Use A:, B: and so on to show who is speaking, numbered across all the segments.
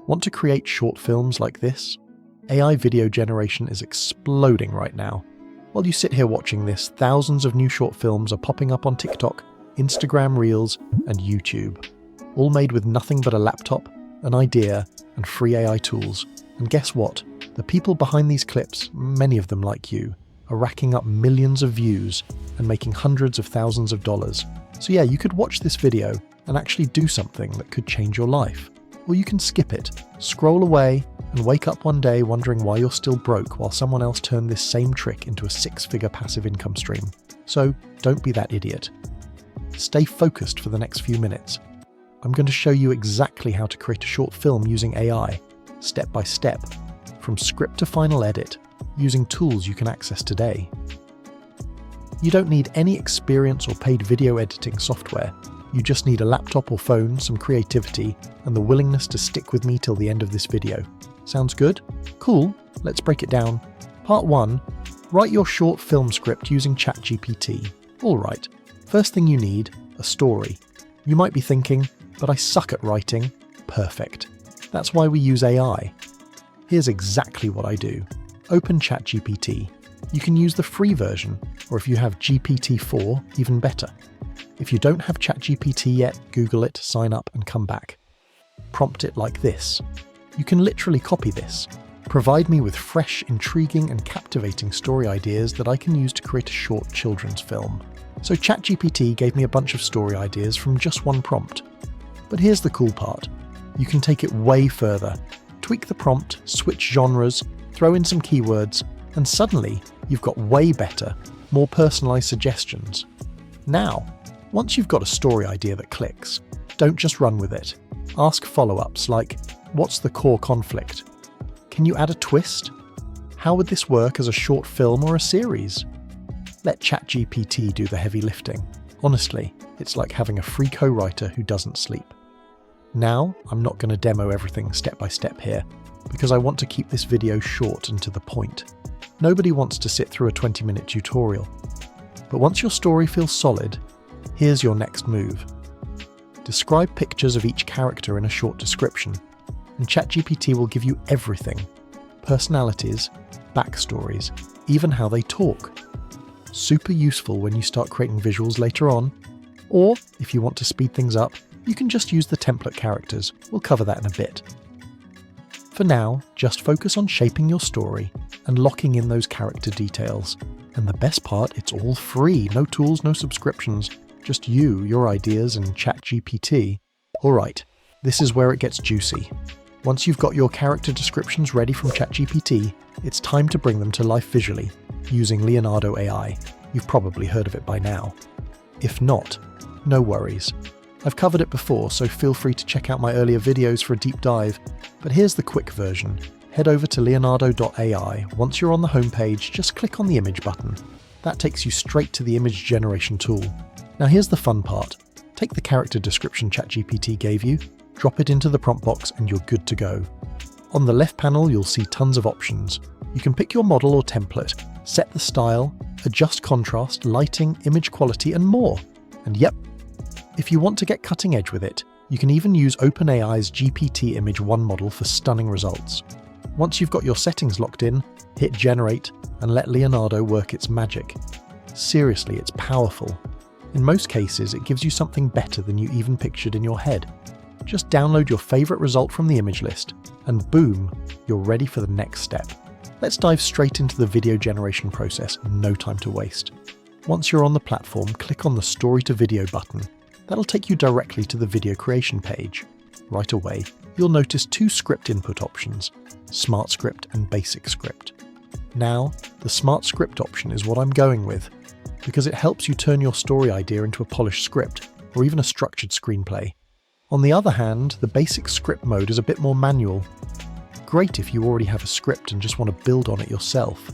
A: Want to create short films like this? AI video generation is exploding right now. While you sit here watching this, thousands of new short films are popping up on TikTok, Instagram Reels, and YouTube. All made with nothing but a laptop, an idea, and free AI tools. And guess what? The people behind these clips, many of them like you, are racking up millions of views and making hundreds of thousands of dollars. So yeah, you could watch this video and actually do something that could change your life. Or you can skip it, scroll away, and wake up one day wondering why you're still broke while someone else turned this same trick into a 6-figure passive income stream. So don't be that idiot. Stay focused for the next few minutes. I'm going to show you exactly how to create a short film using AI, step by step, from script to final edit, using tools you can access today. You don't need any experience or paid video editing software. You just need a laptop or phone, some creativity, and the willingness to stick with me till the end of this video. Sounds good? Cool, let's break it down. Part 1. Write your short film script using ChatGPT. Alright, first thing you need, a story. You might be thinking, but I suck at writing. Perfect. That's why we use AI. Here's exactly what I do. Open ChatGPT. You can use the free version, or if you have GPT-4, even better. If you don't have ChatGPT yet, Google it, sign up, and come back. Prompt it like this. You can literally copy this. Provide me with fresh, intriguing, and captivating story ideas that I can use to create a short children's film. So ChatGPT gave me a bunch of story ideas from just one prompt. But here's the cool part. You can take it way further. Tweak the prompt, switch genres, throw in some keywords, and suddenly you've got way better, more personalized suggestions. Now, once you've got a story idea that clicks, don't just run with it. Ask follow-ups like, what's the core conflict? Can you add a twist? How would this work as a short film or a series? Let ChatGPT do the heavy lifting. Honestly, it's like having a free co-writer who doesn't sleep. Now, I'm not going to demo everything step by step here, because I want to keep this video short and to the point. Nobody wants to sit through a 20-minute tutorial. But once your story feels solid, here's your next move. Describe pictures of each character in a short description, and ChatGPT will give you everything. Personalities, backstories, even how they talk. Super useful when you start creating visuals later on, or if you want to speed things up, you can just use the template characters. We'll cover that in a bit. For now, just focus on shaping your story and locking in those character details. And the best part, it's all free. No tools, no subscriptions. Just you, your ideas, and ChatGPT. Alright, this is where it gets juicy. Once you've got your character descriptions ready from ChatGPT, it's time to bring them to life visually, using Leonardo AI. You've probably heard of it by now. If not, no worries. I've covered it before, so feel free to check out my earlier videos for a deep dive, but here's the quick version. Head over to leonardo.ai. Once you're on the homepage, just click on the image button. That takes you straight to the image generation tool. Now here's the fun part. Take the character description ChatGPT gave you, drop it into the prompt box, and you're good to go. On the left panel, you'll see tons of options. You can pick your model or template, set the style, adjust contrast, lighting, image quality, and more. And yep, if you want to get cutting edge with it, you can even use OpenAI's GPT Image 1 model for stunning results. Once you've got your settings locked in, hit generate and let Leonardo work its magic. Seriously, it's powerful. In most cases, it gives you something better than you even pictured in your head. Just download your favorite result from the image list, and boom, you're ready for the next step. Let's dive straight into the video generation process, no time to waste. Once you're on the platform, click on the Story to Video button. That'll take you directly to the video creation page. Right away, you'll notice two script input options, Smart Script and Basic Script. Now, the Smart Script option is what I'm going with, because it helps you turn your story idea into a polished script, or even a structured screenplay. On the other hand, the Basic Script mode is a bit more manual. Great if you already have a script and just want to build on it yourself.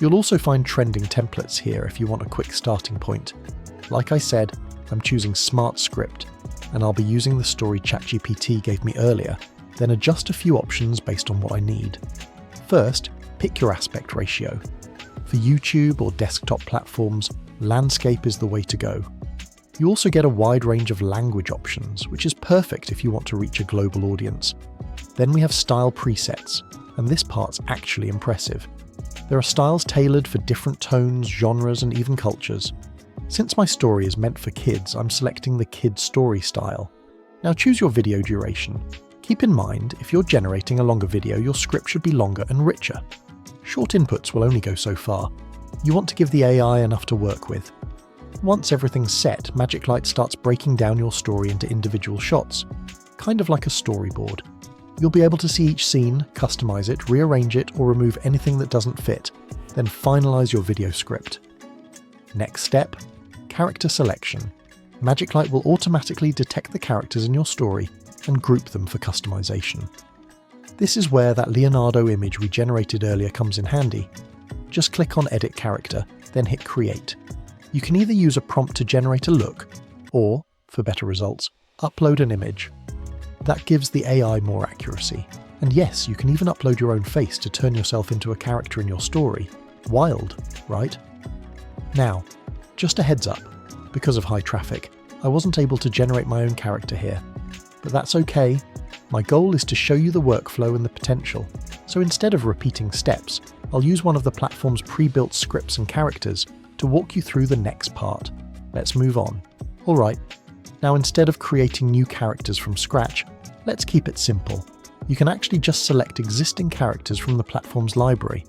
A: You'll also find trending templates here if you want a quick starting point. Like I said, I'm choosing Smart Script, and I'll be using the story ChatGPT gave me earlier, then adjust a few options based on what I need. First, pick your aspect ratio. For YouTube or desktop platforms, landscape is the way to go. You also get a wide range of language options, which is perfect if you want to reach a global audience. Then we have style presets, and this part's actually impressive. There are styles tailored for different tones, genres, and even cultures. Since my story is meant for kids, I'm selecting the kid story style. Now choose your video duration. Keep in mind, if you're generating a longer video, your script should be longer and richer. Short inputs will only go so far. You want to give the AI enough to work with. Once everything's set, MagicLight starts breaking down your story into individual shots, kind of like a storyboard. You'll be able to see each scene, customize it, rearrange it, or remove anything that doesn't fit, then finalize your video script. Next step, character selection. MagicLight will automatically detect the characters in your story and group them for customization. This is where that Leonardo image we generated earlier comes in handy. Just click on Edit Character, then hit Create. You can either use a prompt to generate a look, or, for better results, upload an image. That gives the AI more accuracy. And yes, you can even upload your own face to turn yourself into a character in your story. Wild, right? Now, just a heads up, because of high traffic, I wasn't able to generate my own character here. But that's okay. My goal is to show you the workflow and the potential. So instead of repeating steps, I'll use one of the platform's pre-built scripts and characters to walk you through the next part. Let's move on. Alright, now instead of creating new characters from scratch, let's keep it simple. You can actually just select existing characters from the platform's library.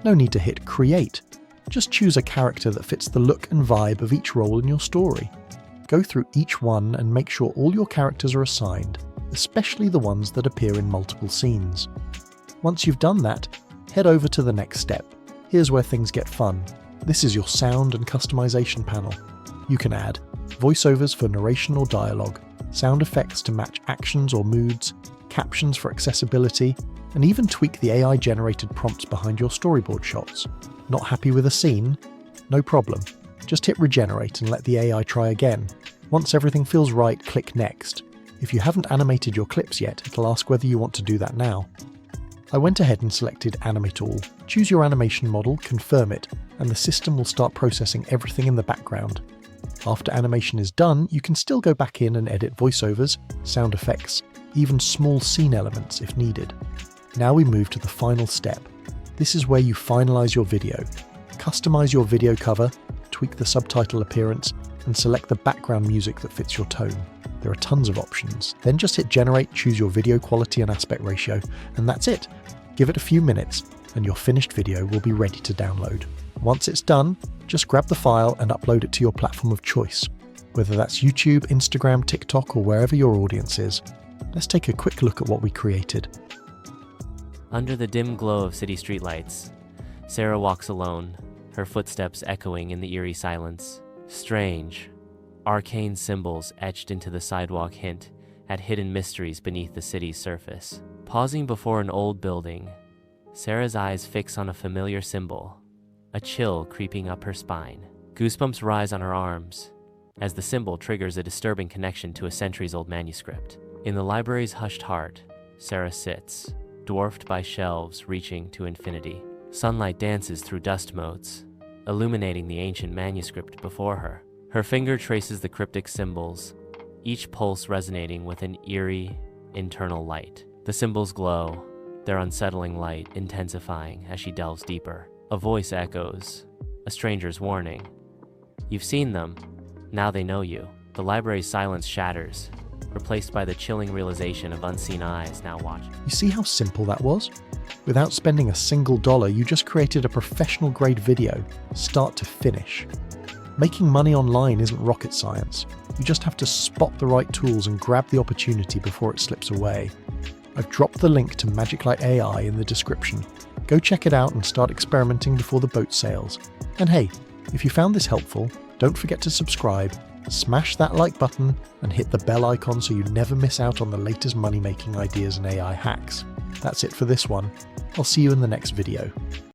A: No need to hit Create. Just choose a character that fits the look and vibe of each role in your story. Go through each one and make sure all your characters are assigned, especially the ones that appear in multiple scenes. Once you've done that, head over to the next step. Here's where things get fun. This is your sound and customization panel. You can add voiceovers for narration or dialogue, sound effects to match actions or moods, captions for accessibility, and even tweak the AI-generated prompts behind your storyboard shots. Not happy with a scene? No problem. Just hit Regenerate and let the AI try again. Once everything feels right, click Next. If you haven't animated your clips yet, it'll ask whether you want to do that now. I went ahead and selected Animate All. Choose your animation model, confirm it, and the system will start processing everything in the background. After animation is done, you can still go back in and edit voiceovers, sound effects, even small scene elements if needed. Now we move to the final step. This is where you finalize your video. Customize your video cover, tweak the subtitle appearance, and select the background music that fits your tone. There are tons of options. Then just hit Generate, choose your video quality and aspect ratio, and that's it. Give it a few minutes, and your finished video will be ready to download. Once it's done, just grab the file and upload it to your platform of choice, whether that's YouTube, Instagram, TikTok, or wherever your audience is. Let's take a quick look at what we created.
B: Under the dim glow of city streetlights, Sarah walks alone, her footsteps echoing in the eerie silence. Strange, arcane symbols etched into the sidewalk hint at hidden mysteries beneath the city's surface. Pausing before an old building, Sarah's eyes fix on a familiar symbol, a chill creeping up her spine. Goosebumps rise on her arms as the symbol triggers a disturbing connection to a centuries-old manuscript. In the library's hushed heart, Sarah sits, dwarfed by shelves reaching to infinity. Sunlight dances through dust motes, illuminating the ancient manuscript before her. Her finger traces the cryptic symbols, each pulse resonating with an eerie, internal light. The symbols glow, their unsettling light intensifying as she delves deeper. A voice echoes, a stranger's warning. You've seen them, now they know you. The library's silence shatters, replaced by the chilling realization of unseen eyes now watching.
A: You see how simple that was? Without spending a single dollar, you just created a professional-grade video, start to finish. Making money online isn't rocket science. You just have to spot the right tools and grab the opportunity before it slips away. I've dropped the link to MagicLight AI in the description. Go check it out and start experimenting before the boat sails. And hey, if you found this helpful, don't forget to subscribe, smash that like button, and hit the bell icon so you never miss out on the latest money-making ideas and AI hacks. That's it for this one. I'll see you in the next video.